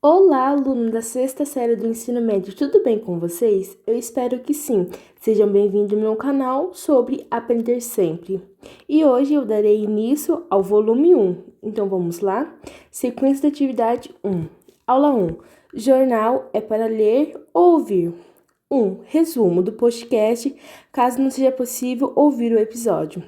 Olá, aluno da sexta série do ensino médio, tudo bem com vocês? Eu espero que sim. Sejam bem-vindos ao meu canal sobre Aprender Sempre. E hoje eu darei início ao volume 1. Então vamos lá? Sequência da atividade 1. Aula 1. Jornal é para ler ou ouvir. 1. Resumo do podcast, caso não seja possível ouvir o episódio.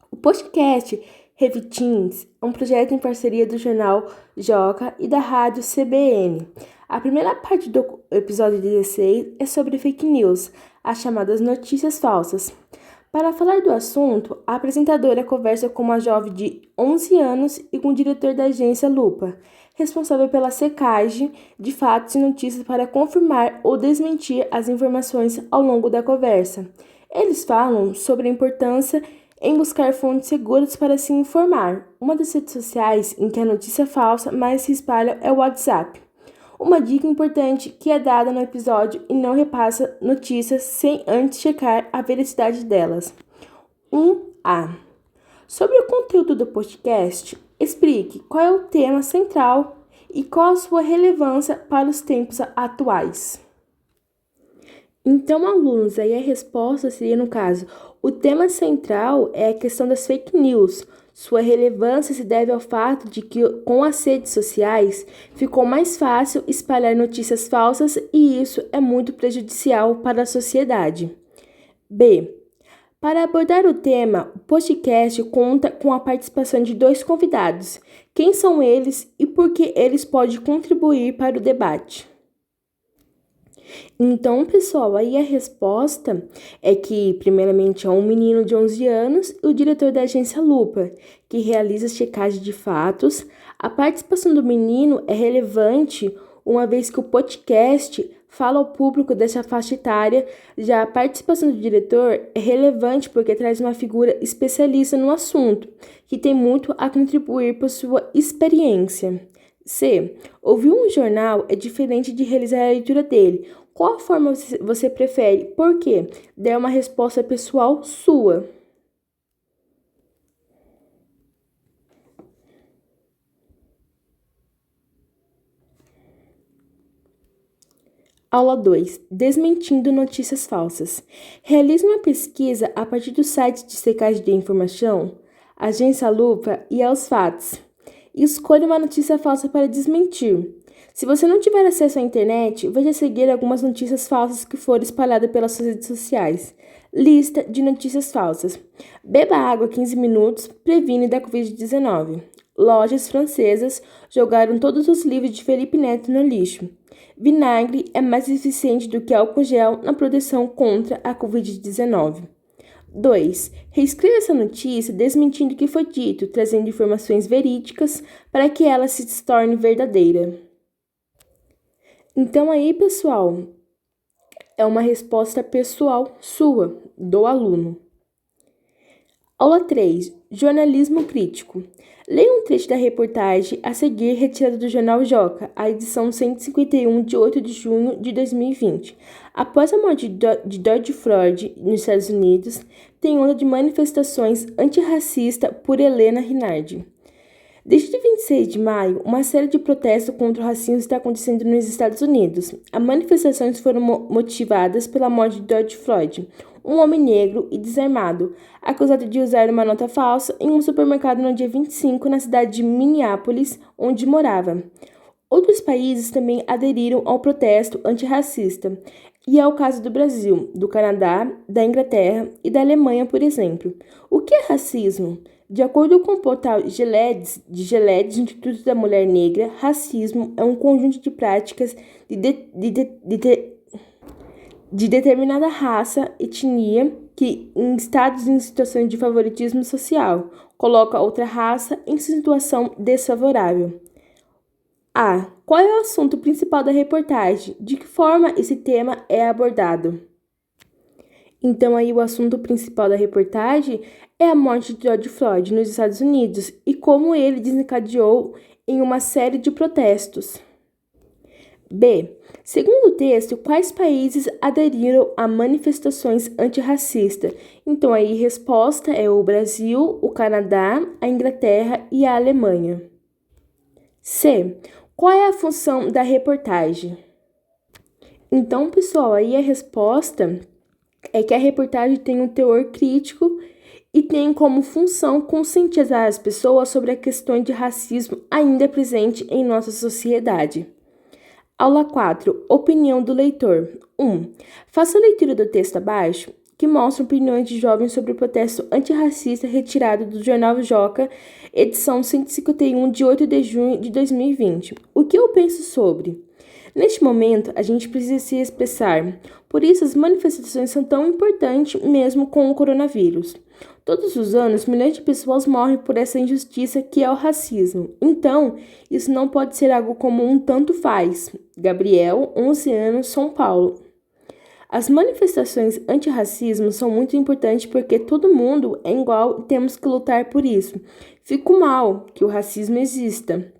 O podcast Revitins é um projeto em parceria do jornal Joca e da rádio CBN. A primeira parte do episódio 16 é sobre fake news, as chamadas notícias falsas. Para falar do assunto, a apresentadora conversa com uma jovem de 11 anos e com o diretor da agência Lupa, responsável pela secagem de fatos e notícias para confirmar ou desmentir as informações ao longo da conversa. Eles falam sobre a importância em buscar fontes seguras para se informar. Uma das redes sociais em que a notícia falsa mais se espalha é o WhatsApp. Uma dica importante que é dada no episódio e não repassa notícias sem antes checar a veracidade delas. 1A. Sobre o conteúdo do podcast, explique qual é o tema central e qual a sua relevância para os tempos atuais. Então, alunos, aí a resposta seria, no caso, o tema central é a questão das fake news. Sua relevância se deve ao fato de que, com as redes sociais, ficou mais fácil espalhar notícias falsas e isso é muito prejudicial para a sociedade. B. Para abordar o tema, o podcast conta com a participação de 2 convidados. Quem são eles e por que eles podem contribuir para o debate? Então, pessoal, aí a resposta é que, primeiramente, é um menino de 11 anos e o diretor da agência Lupa, que realiza checagem de fatos. A participação do menino é relevante, uma vez que o podcast fala ao público dessa faixa etária. Já a participação do diretor é relevante porque traz uma figura especialista no assunto, que tem muito a contribuir por sua experiência. C. Ouvir um jornal é diferente de realizar a leitura dele. Qual forma você prefere? Por quê? Dê uma resposta pessoal sua. Aula 2. Desmentindo notícias falsas. Realize uma pesquisa a partir do site de secagem de informação, Agência Lupa e aos fatos. E escolha uma notícia falsa para desmentir. Se você não tiver acesso à internet, veja a seguir algumas notícias falsas que foram espalhadas pelas suas redes sociais. Lista de notícias falsas. Beba água 15 minutos, previne da Covid-19. Lojas francesas jogaram todos os livros de Felipe Neto no lixo. Vinagre é mais eficiente do que álcool gel na proteção contra a Covid-19. 2. Reescreva essa notícia desmentindo o que foi dito, trazendo informações verídicas para que ela se torne verdadeira. Então aí, pessoal, é uma resposta pessoal sua, do aluno. Aula 3. Jornalismo crítico. Leia um trecho da reportagem a seguir retirada do jornal Joca, a edição 151 de 8 de junho de 2020. Após a morte de George Floyd nos Estados Unidos, tem onda de manifestações antirracistas por Helena Rinaldi. Desde 26 de maio, uma série de protestos contra o racismo está acontecendo nos Estados Unidos. As manifestações foram motivadas pela morte de George Floyd, um homem negro e desarmado, acusado de usar uma nota falsa em um supermercado no dia 25 na cidade de Minneapolis, onde morava. Outros países também aderiram ao protesto antirracista, e é o caso do Brasil, do Canadá, da Inglaterra e da Alemanha, por exemplo. O que é racismo? De acordo com o portal Geledes, Instituto da Mulher Negra, racismo é um conjunto de práticas de determinada raça, etnia, que, em estados em situações de favoritismo social, coloca outra raça em situação desfavorável. A. Qual é o assunto principal da reportagem? De que forma esse tema é abordado? Então, aí o assunto principal da reportagem é a morte de George Floyd nos Estados Unidos e como ele desencadeou em uma série de protestos. B. Segundo o texto, quais países aderiram a manifestações antirracistas? Então, aí a resposta é o Brasil, o Canadá, a Inglaterra e a Alemanha. C. Qual é a função da reportagem? Então, pessoal, aí a resposta é que a reportagem tem um teor crítico e tem como função conscientizar as pessoas sobre a questão de racismo ainda presente em nossa sociedade. Aula 4. Opinião do leitor. 1. Faça a leitura do texto abaixo, que mostra opiniões de jovens sobre o protesto antirracista retirado do Jornal Joca, edição 151, de 8 de junho de 2020. O que eu penso sobre? Neste momento, a gente precisa se expressar. Por isso, as manifestações são tão importantes mesmo com o coronavírus. Todos os anos, milhões de pessoas morrem por essa injustiça que é o racismo. Então, isso não pode ser algo como um tanto faz. Gabriel, 11 anos, São Paulo. As manifestações antirracismo são muito importantes porque todo mundo é igual e temos que lutar por isso. Fico mal que o racismo exista,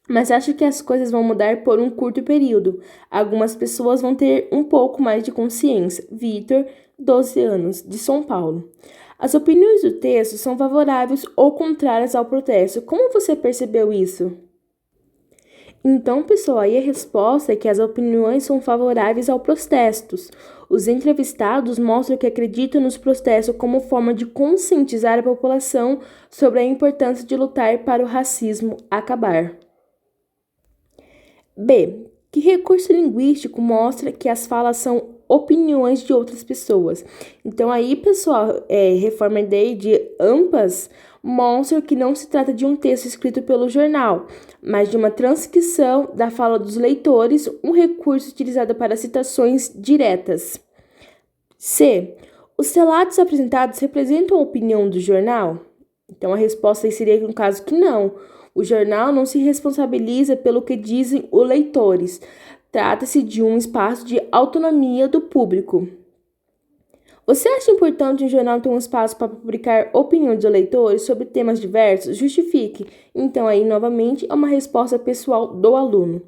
mas acho que as coisas vão mudar por um curto período. Algumas pessoas vão ter um pouco mais de consciência. Vitor, 12 anos, de São Paulo. As opiniões do texto são favoráveis ou contrárias ao protesto. Como você percebeu isso? Então, pessoal, aí a resposta é que as opiniões são favoráveis aos protestos. Os entrevistados mostram que acreditam nos protestos como forma de conscientizar a população sobre a importância de lutar para o racismo acabar. B. Que recurso linguístico mostra que as falas são opiniões de outras pessoas. Então aí, pessoal, Reforma Day de ambas mostra que não se trata de um texto escrito pelo jornal, mas de uma transcrição da fala dos leitores, um recurso utilizado para citações diretas. C. Os relatos apresentados representam a opinião do jornal? Então a resposta aí seria no caso que não. O jornal não se responsabiliza pelo que dizem os leitores. Trata-se de um espaço de autonomia do público. Você acha importante um jornal ter um espaço para publicar opiniões de leitores sobre temas diversos? Justifique. Então, aí, novamente, é uma resposta pessoal do aluno.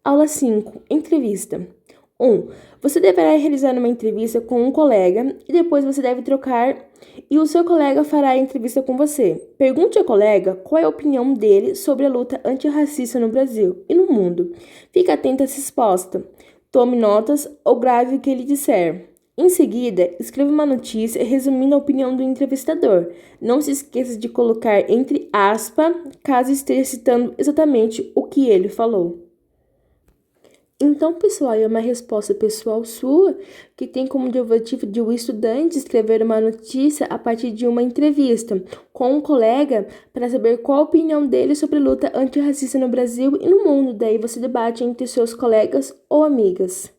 Aula 5. Entrevista. 1. Você deverá realizar uma entrevista com um colega e depois você deve trocar e o seu colega fará a entrevista com você. Pergunte ao colega qual é a opinião dele sobre a luta antirracista no Brasil e no mundo. Fique atento à resposta. Tome notas ou grave o que ele disser. Em seguida, escreva uma notícia resumindo a opinião do entrevistador. Não se esqueça de colocar entre aspas, caso esteja citando exatamente o que ele falou. Então, pessoal, é uma resposta pessoal sua que tem como objetivo de o estudante escrever uma notícia a partir de uma entrevista com um colega para saber qual a opinião dele sobre a luta antirracista no Brasil e no mundo. Daí você debate entre seus colegas ou amigas.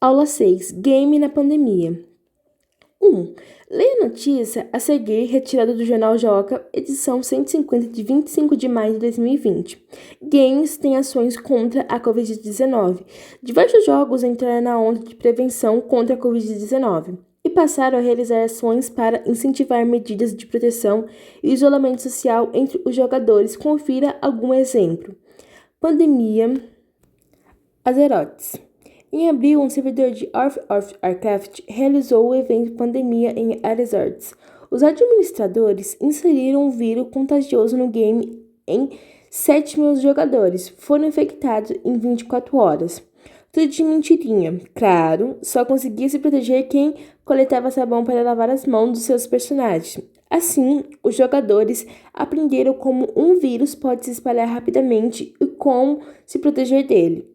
Aula 6. Game na pandemia. 1. Leia a notícia a seguir retirada do Jornal Joca, edição 150 de 25 de maio de 2020. Games têm ações contra a Covid-19. Diversos jogos entraram na onda de prevenção contra a Covid-19 e passaram a realizar ações para incentivar medidas de proteção e isolamento social entre os jogadores. Confira algum exemplo. Pandemia, Azeroth. Em abril, um servidor de World of Warcraft realizou o evento Pandemia em Azeroth. Os administradores inseriram um vírus contagioso no game em 7 mil jogadores. Foram infectados em 24 horas. Tudo de mentirinha. Claro, só conseguia se proteger quem coletava sabão para lavar as mãos dos seus personagens. Assim, os jogadores aprenderam como um vírus pode se espalhar rapidamente e como se proteger dele.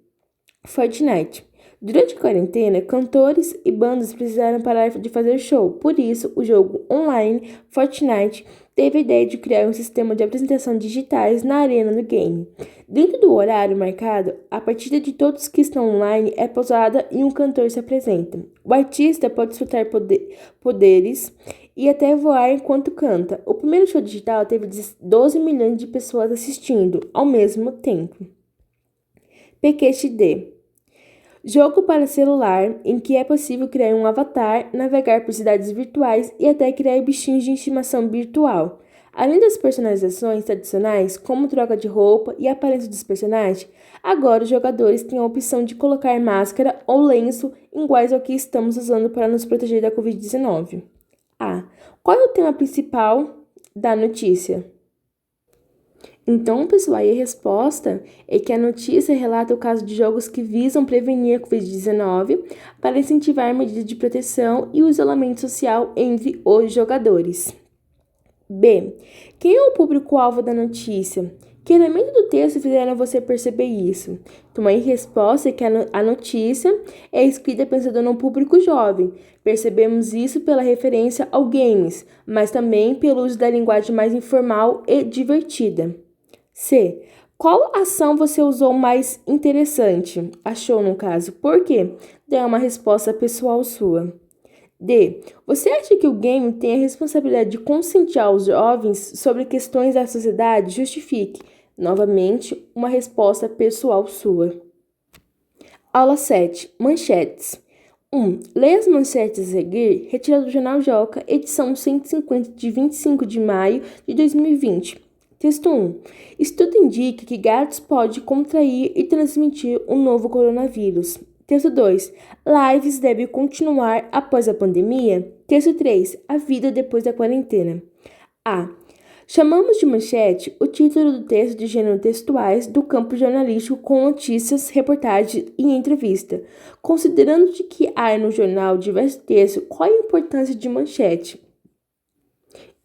Fortnite. Durante a quarentena, cantores e bandas precisaram parar de fazer show. Por isso, o jogo online Fortnite teve a ideia de criar um sistema de apresentação digitais na arena do game. Dentro do horário marcado, a partida de todos que estão online é pausada e um cantor se apresenta. O artista pode soltar poderes e até voar enquanto canta. O primeiro show digital teve 12 milhões de pessoas assistindo ao mesmo tempo. PQXD. Jogo para celular em que é possível criar um avatar, navegar por cidades virtuais e até criar bichinhos de estimação virtual. Além das personalizações tradicionais, como troca de roupa e aparência dos personagens, agora os jogadores têm a opção de colocar máscara ou lenço iguais ao que estamos usando para nos proteger da Covid-19. A. Qual é o tema principal da notícia? Então, pessoal, aí a resposta é que a notícia relata o caso de jogos que visam prevenir a Covid-19 para incentivar medidas de proteção e o isolamento social entre os jogadores. B. Quem é o público-alvo da notícia? Que elementos do texto fizeram você perceber isso? Então, a resposta é que a notícia é escrita pensando no público jovem. Percebemos isso pela referência ao games, mas também pelo uso da linguagem mais informal e divertida. C. Qual ação você usou mais interessante? Achou, no caso. Por quê? Dê uma resposta pessoal sua. D. Você acha que o game tem a responsabilidade de conscientizar os jovens sobre questões da sociedade? Justifique. Novamente, uma resposta pessoal sua. Aula 7. Manchetes. 1. Leia as manchetes a seguir, retirada do Jornal Joca, edição 150 de 25 de maio de 2020. Texto 1. Estudo indica que gatos podem contrair e transmitir um novo coronavírus. Texto 2. Lives devem continuar após a pandemia. Texto 3. A vida depois da quarentena. A. Chamamos de manchete o título do texto de gênero textuais do campo jornalístico com notícias, reportagem e entrevista. Considerando de que há no jornal diversos textos, qual a importância de manchete?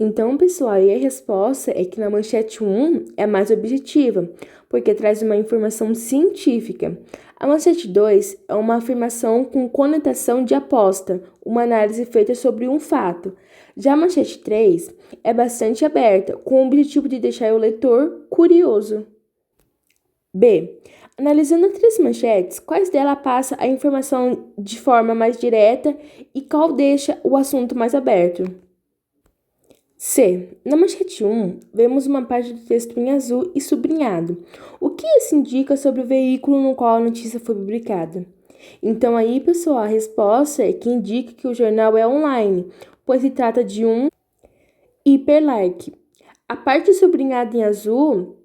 Então, pessoal, aí a resposta é que na manchete 1 é mais objetiva, porque traz uma informação científica. A manchete 2 é uma afirmação com conotação de aposta, uma análise feita sobre um fato. Já a manchete 3 é bastante aberta, com o objetivo de deixar o leitor curioso. B. Analisando as três manchetes, quais delas passa a informação de forma mais direta e qual deixa o assunto mais aberto? C. Na manchete 1, vemos uma parte do texto em azul e sublinhado. O que isso indica sobre o veículo no qual a notícia foi publicada? Então aí, pessoal, a resposta é que indica que o jornal é online, pois se trata de um hiperlink. A parte sublinhada em azul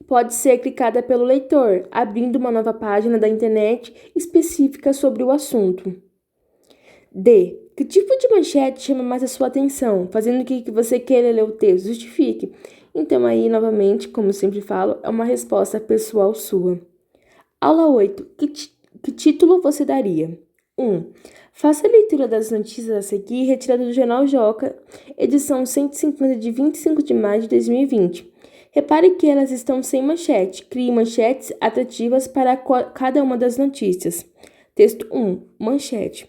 pode ser clicada pelo leitor, abrindo uma nova página da internet específica sobre o assunto. D. Que tipo de manchete chama mais a sua atenção, fazendo com que você queira ler o texto? Justifique. Então aí, novamente, como eu sempre falo, é uma resposta pessoal sua. Aula 8. Que título você daria? 1. Faça a leitura das notícias a seguir, retirada do Jornal Joca, edição 150 de 25 de maio de 2020. Repare que elas estão sem manchete. Crie manchetes atrativas para cada uma das notícias. Texto 1. Manchete.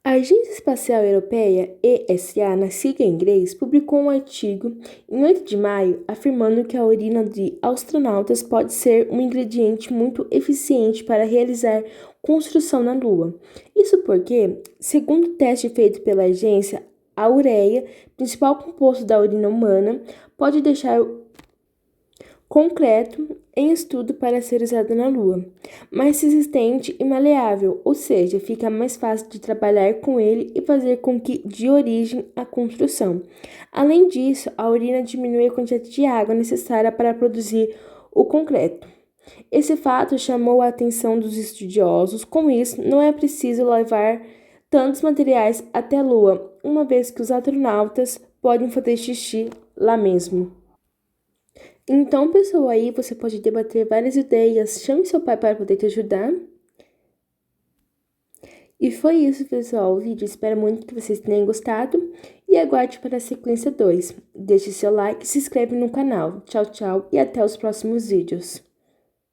A Agência Espacial Europeia, ESA, na sigla em inglês, publicou um artigo em 8 de maio afirmando que a urina de astronautas pode ser um ingrediente muito eficiente para realizar construção na Lua. Isso porque, segundo o teste feito pela agência, a ureia, principal composto da urina humana, pode deixar concreto em estudo para ser usado na Lua, mais resistente e maleável, ou seja, fica mais fácil de trabalhar com ele e fazer com que de origem a construção. Além disso, a urina diminui a quantidade de água necessária para produzir o concreto. Esse fato chamou a atenção dos estudiosos. Com isso, não é preciso levar tantos materiais até a Lua, uma vez que os astronautas podem fazer xixi lá mesmo. Então, pessoal, aí você pode debater várias ideias. Chame seu pai para poder te ajudar. E foi isso, pessoal, o vídeo. Espero muito que vocês tenham gostado e aguarde para a sequência 2. Deixe seu like e se inscreve no canal. Tchau, tchau e até os próximos vídeos.